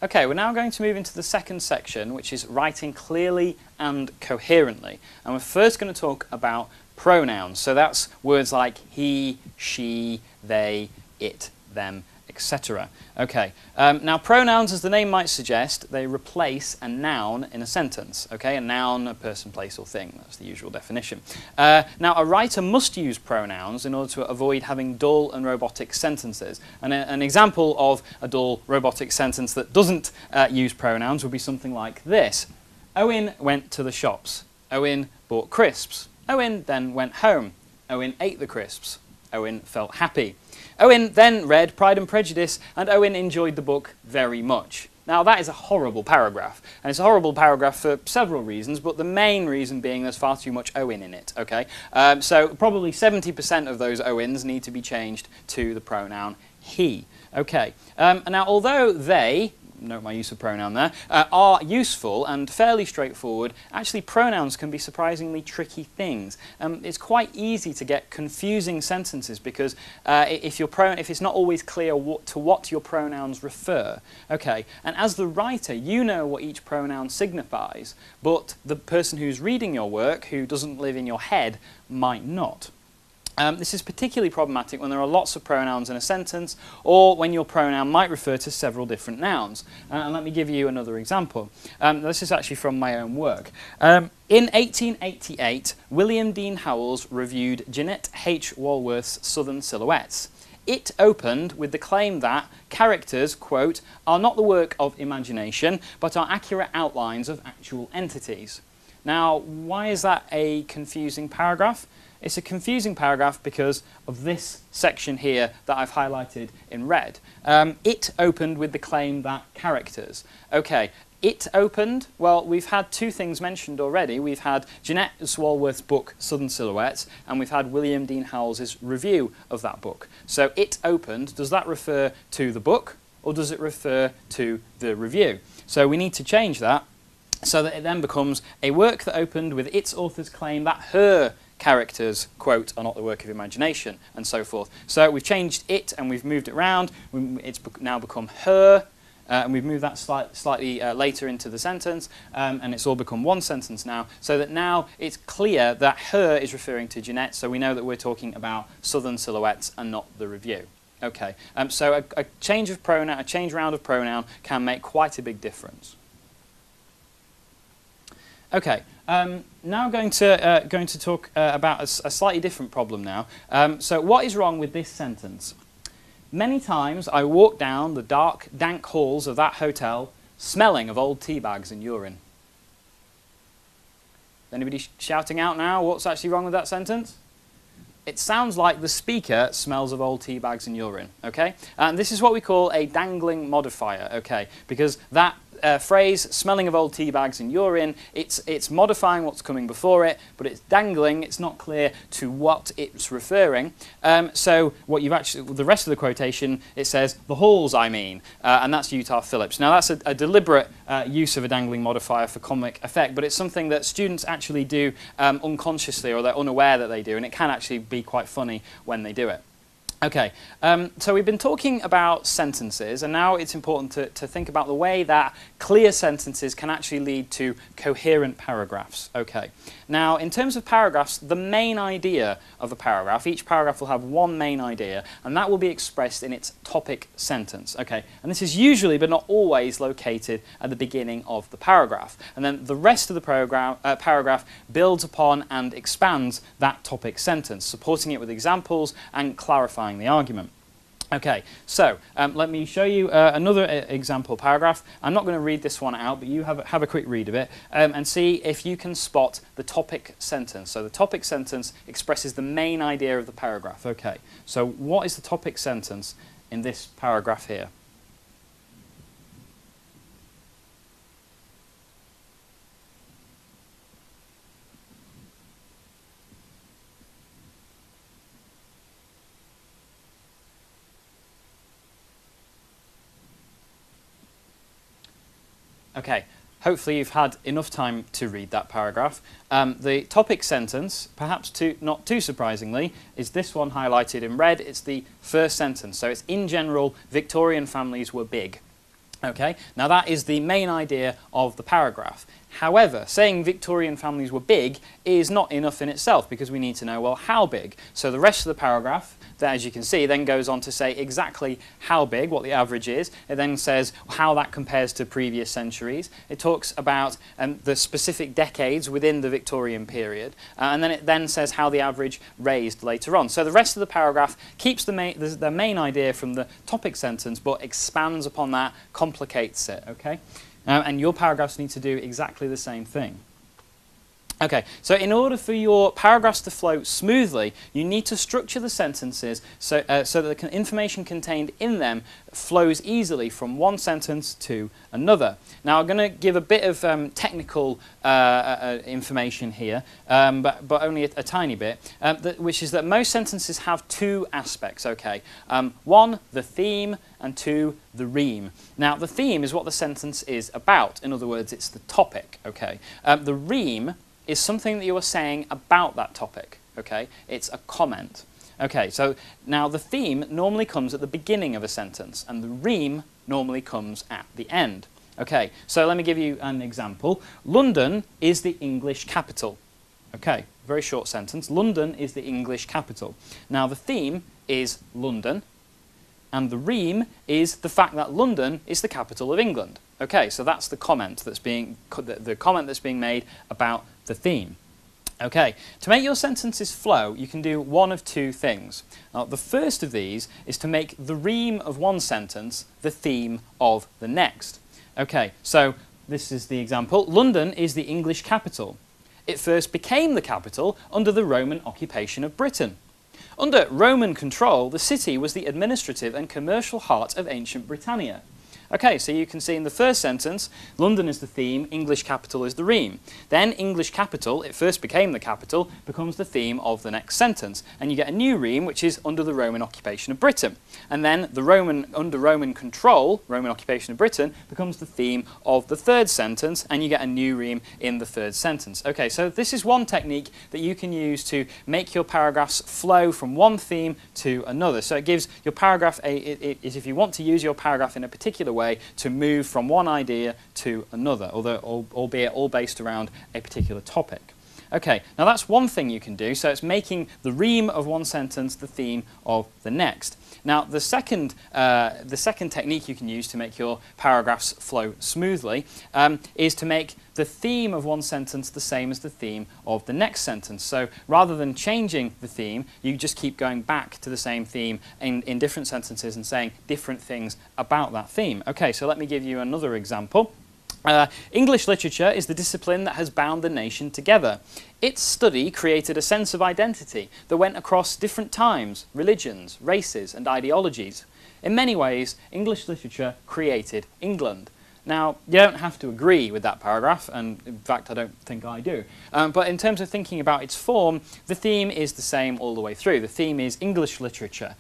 Okay, we're now going to move into the second section, which is writing clearly and coherently. And we're first going to talk about pronouns. So that's words like he, she, they, it, them, etc. Okay, now pronouns, as the name might suggest, they replace a noun in a sentence. Okay, a noun, a person, place, or thing. That's the usual definition. Now, a writer must use pronouns in order to avoid having dull and robotic sentences. And an example of a dull, robotic sentence that doesn't use pronouns would be something like this. Owen went to the shops. Owen bought crisps. Owen then went home. Owen ate the crisps. Owen felt happy. Owen then read Pride and Prejudice, and Owen enjoyed the book very much. Now, that is a horrible paragraph, and it's a horrible paragraph for several reasons, but the main reason being there's far too much Owen in it, okay? So probably 70% of those Owens need to be changed to the pronoun he, okay? Now, although they, note my use of pronoun there, are useful and fairly straightforward, actually pronouns can be surprisingly tricky things. It's quite easy to get confusing sentences because if it's not always clear to what your pronouns refer. Okay, and as the writer, you know what each pronoun signifies, but the person who's reading your work, who doesn't live in your head, might not. This is particularly problematic when there are lots of pronouns in a sentence or when your pronoun might refer to several different nouns. And let me give you another example. This is actually from my own work. In 1888, William Dean Howells reviewed Jeanette H. Walworth's Southern Silhouettes. It opened with the claim that characters, quote, are not the work of imagination, but are accurate outlines of actual entities. Now, why is that a confusing paragraph? It's a confusing paragraph because of this section here that I've highlighted in red. It opened with the claim that characters. Okay, it opened, well, we've had two things mentioned already. We've had Jeanette Walworth's book, Southern Silhouettes, and we've had William Dean Howells' review of that book. So it opened, does that refer to the book or does it refer to the review? So we need to change that so that it then becomes a work that opened with its author's claim that her characters, quote, are not the work of imagination, and so forth. So we've changed it and we've moved it around. It's now become her, and we've moved that slightly later into the sentence, and it's all become one sentence now, so that now it's clear that her is referring to Jeanette, so we know that we're talking about Southern Silhouettes and not the review. Okay, so a change of pronoun, a change round of pronoun can make quite a big difference. Okay, now going to talk about a slightly different problem now. So what is wrong with this sentence? Many times I walk down the dark, dank halls of that hotel smelling of old tea bags and urine. Anybody shouting out now what's actually wrong with that sentence? It sounds like the speaker smells of old tea bags and urine, okay? And this is what we call a dangling modifier, okay? Because that phrase, smelling of old tea bags and urine, it's modifying what's coming before it, but it's dangling, it's not clear to what it's referring. So what you've actually, the rest of the quotation, it says, the halls I mean, and that's Utah Phillips. Now that's a deliberate use of a dangling modifier for comic effect, but it's something that students actually do unconsciously, or they're unaware that they do, and it can actually be quite funny when they do it. Okay, so we've been talking about sentences, and now it's important to think about the way that clear sentences can actually lead to coherent paragraphs. Okay, now in terms of paragraphs, the main idea of a paragraph, each paragraph will have one main idea, and that will be expressed in its topic sentence. Okay, and this is usually, but not always, located at the beginning of the paragraph. And then the rest of the paragraph builds upon and expands that topic sentence, supporting it with examples and clarifying the argument. Okay, so let me show you another example paragraph. I'm not going to read this one out, but you have a quick read of it and see if you can spot the topic sentence. So the topic sentence expresses the main idea of the paragraph. Okay, so what is the topic sentence in this paragraph here? Okay, hopefully you've had enough time to read that paragraph. The topic sentence, perhaps not too surprisingly, is this one highlighted in red. It's the first sentence. So it's, in general, Victorian families were big. Okay, now that is the main idea of the paragraph. However, saying Victorian families were big is not enough in itself, because we need to know, well, how big? So the rest of the paragraph, that, as you can see, then goes on to say exactly how big, what the average is. It then says how that compares to previous centuries. It talks about the specific decades within the Victorian period, and then it then says how the average raised later on. So the rest of the paragraph keeps the main idea from the topic sentence, but expands upon that, complicates it, okay? And your paragraphs need to do exactly the same thing. Okay, so in order for your paragraphs to flow smoothly, you need to structure the sentences so that the information contained in them flows easily from one sentence to another. Now, I'm going to give a bit of technical information here, but only a tiny bit, which is that most sentences have two aspects, okay? One, the theme, and two, the reme. Now, the theme is what the sentence is about. In other words, it's the topic, okay? The reme is something that you are saying about that topic, okay? It's a comment. Okay, so now the theme normally comes at the beginning of a sentence, and the reme normally comes at the end. Okay, so let me give you an example. London is the English capital. Okay, very short sentence. London is the English capital. Now the theme is London, and the reme is the fact that London is the capital of England. Okay, so that's the comment that's being made about the theme. Okay, to make your sentences flow, you can do one of two things. Now, the first of these is to make the reme of one sentence the theme of the next. Okay, so this is the example. London is the English capital. It first became the capital under the Roman occupation of Britain. Under Roman control, the city was the administrative and commercial heart of ancient Britannia. Okay, so you can see in the first sentence, London is the theme, English capital is the reme. Then English capital, it first became the capital, becomes the theme of the next sentence. And you get a new reme, which is under the Roman occupation of Britain. And then under Roman control, Roman occupation of Britain, becomes the theme of the third sentence, and you get a new reme in the third sentence. Okay, so this is one technique that you can use to make your paragraphs flow from one theme to another. So it gives your paragraph, if you want to use your paragraph in a particular way to move from one idea to another, albeit all based around a particular topic. Okay, now that's one thing you can do, so it's making the reme of one sentence the theme of the next. Now, the second technique you can use to make your paragraphs flow smoothly is to make the theme of one sentence the same as the theme of the next sentence. So rather than changing the theme, you just keep going back to the same theme in different sentences and saying different things about that theme. Okay, so let me give you another example. English literature is the discipline that has bound the nation together. Its study created a sense of identity that went across different times, religions, races, and ideologies. In many ways, English literature created England. Now, you don't have to agree with that paragraph, and in fact I don't think I do. But in terms of thinking about its form, the theme is the same all the way through. The theme is English literature.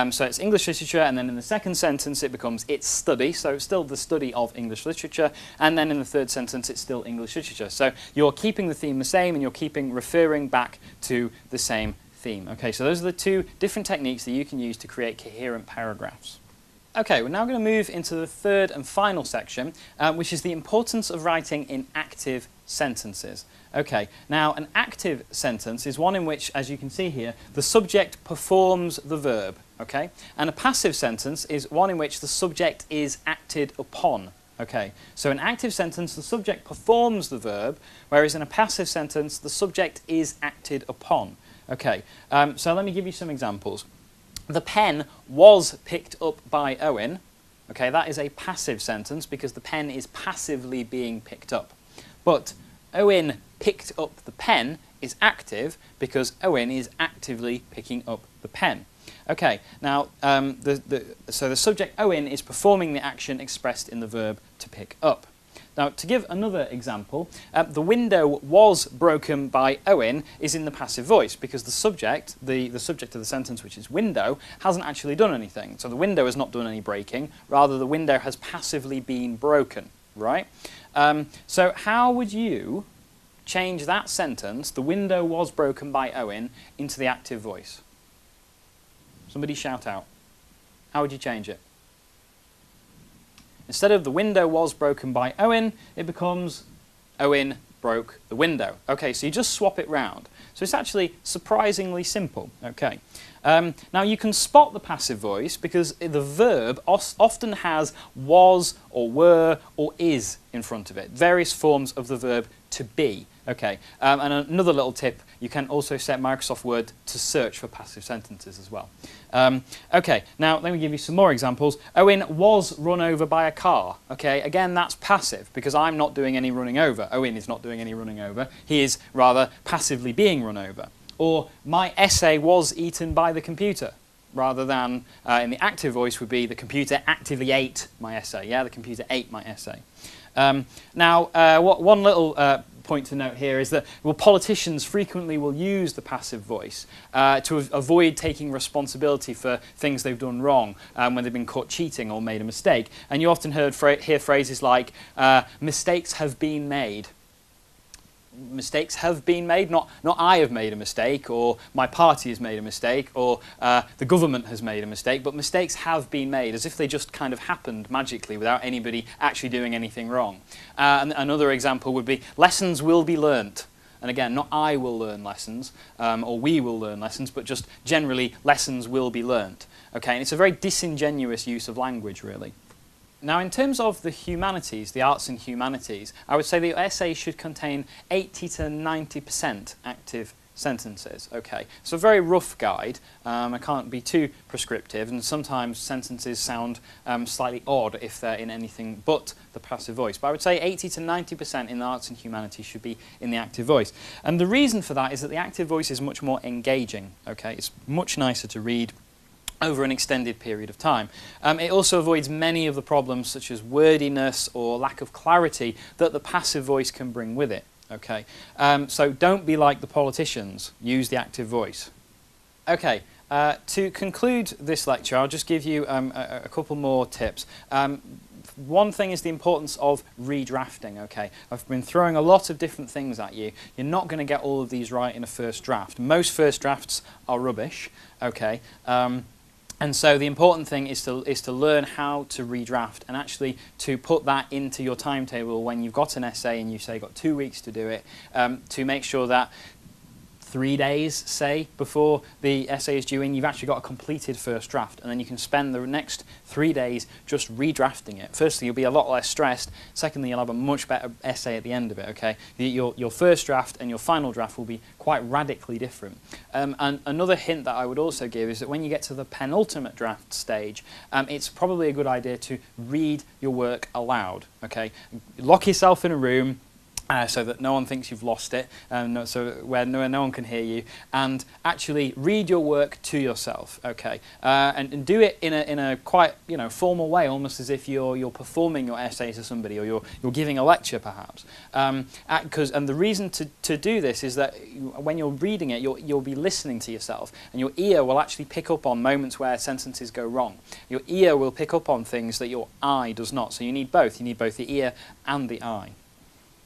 So it's English literature, and then in the second sentence it becomes its study, so it's still the study of English literature, and then in the third sentence it's still English literature. So you're keeping the theme the same, and you're referring back to the same theme. Okay, so those are the two different techniques that you can use to create coherent paragraphs. Okay, we're now going to move into the third and final section, which is the importance of writing in active sentences. Okay, now an active sentence is one in which, as you can see here, the subject performs the verb, okay? And a passive sentence is one in which the subject is acted upon. Okay, so in an active sentence, the subject performs the verb, whereas in a passive sentence, the subject is acted upon. Okay, so let me give you some examples. The pen was picked up by Owen. Okay, that is a passive sentence because the pen is passively being picked up. But Owen picked up the pen is active because Owen is actively picking up the pen. Okay, now so the subject Owen is performing the action expressed in the verb to pick up. Now, to give another example, the window was broken by Owen is in the passive voice because the subject of the sentence, which is window, hasn't actually done anything. So the window has not done any breaking, rather the window has passively been broken, right? So how would you change that sentence, the window was broken by Owen, into the active voice? Somebody shout out. How would you change it? Instead of the window was broken by Owen, it becomes Owen broke the window. Okay, so you just swap it round. So it's actually surprisingly simple. Okay. Now you can spot the passive voice because the verb often has was or were or is in front of it. Various forms of the verb to be. Okay. And another little tip, you can also set Microsoft Word to search for passive sentences as well. Okay, now let me give you some more examples. Owen was run over by a car. Okay, again, that's passive because I'm not doing any running over. Owen is not doing any running over. He is rather passively being run over. Or my essay was eaten by the computer, rather than in the active voice would be the computer actively ate my essay. Yeah, the computer ate my essay. One little point to note here is that politicians frequently will use the passive voice to avoid taking responsibility for things they've done wrong when they've been caught cheating or made a mistake. And you often hear phrases like, mistakes have been made. Mistakes have been made, not I have made a mistake, or my party has made a mistake, or the government has made a mistake, but mistakes have been made, as if they just kind of happened magically without anybody actually doing anything wrong. And another example would be, lessons will be learnt. And again, not I will learn lessons, or we will learn lessons, but just generally, lessons will be learnt. Okay, and it's a very disingenuous use of language, really. Now, in terms of the humanities, the arts and humanities, I would say the essay should contain 80 to 90% active sentences. Okay, so a very rough guide. I can't be too prescriptive, and sometimes sentences sound slightly odd if they're in anything but the passive voice. But I would say 80 to 90% in the arts and humanities should be in the active voice. And the reason for that is that the active voice is much more engaging. Okay, it's much nicer to read over an extended period of time. It also avoids many of the problems such as wordiness or lack of clarity that the passive voice can bring with it. Okay, so don't be like the politicians, use the active voice. Okay, to conclude this lecture, I'll just give you a couple more tips. One thing is the importance of redrafting. Okay, I've been throwing a lot of different things at you. You're not going to get all of these right in a first draft. Most first drafts are rubbish. Okay. And so the important thing is to learn how to redraft and actually to put that into your timetable when you've got an essay and you say you've got 2 weeks to do it, to make sure that 3 days, say, before the essay is due in, you've actually got a completed first draft, and then you can spend the next 3 days just redrafting it. Firstly, you'll be a lot less stressed. Secondly, you'll have a much better essay at the end of it, okay? Your first draft and your final draft will be quite radically different. And another hint that I would also give is that when you get to the penultimate draft stage, it's probably a good idea to read your work aloud, okay? Lock yourself in a room, so that no one thinks you've lost it, so where no one can hear you, and actually read your work to yourself, okay? And do it in a quite formal way, almost as if you're performing your essay to somebody, or you're giving a lecture perhaps. And the reason to do this is that when you're reading it, you'll be listening to yourself, and your ear will actually pick up on moments where sentences go wrong. Your ear will pick up on things that your eye does not. So you need both. You need both the ear and the eye.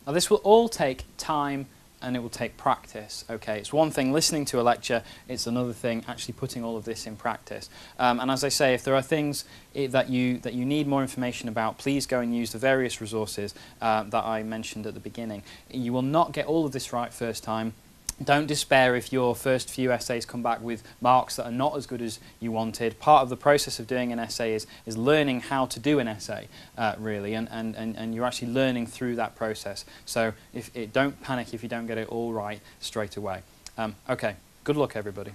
Now this will all take time and it will take practice. Okay, it's one thing listening to a lecture, it's another thing actually putting all of this in practice. And as I say, if there are things that you need more information about, please go and use the various resources that I mentioned at the beginning. You will not get all of this right first time. Don't despair if your first few essays come back with marks that are not as good as you wanted. Part of the process of doing an essay is learning how to do an essay, really, and you're actually learning through that process. So don't panic if you don't get it all right straight away. Okay, good luck everybody.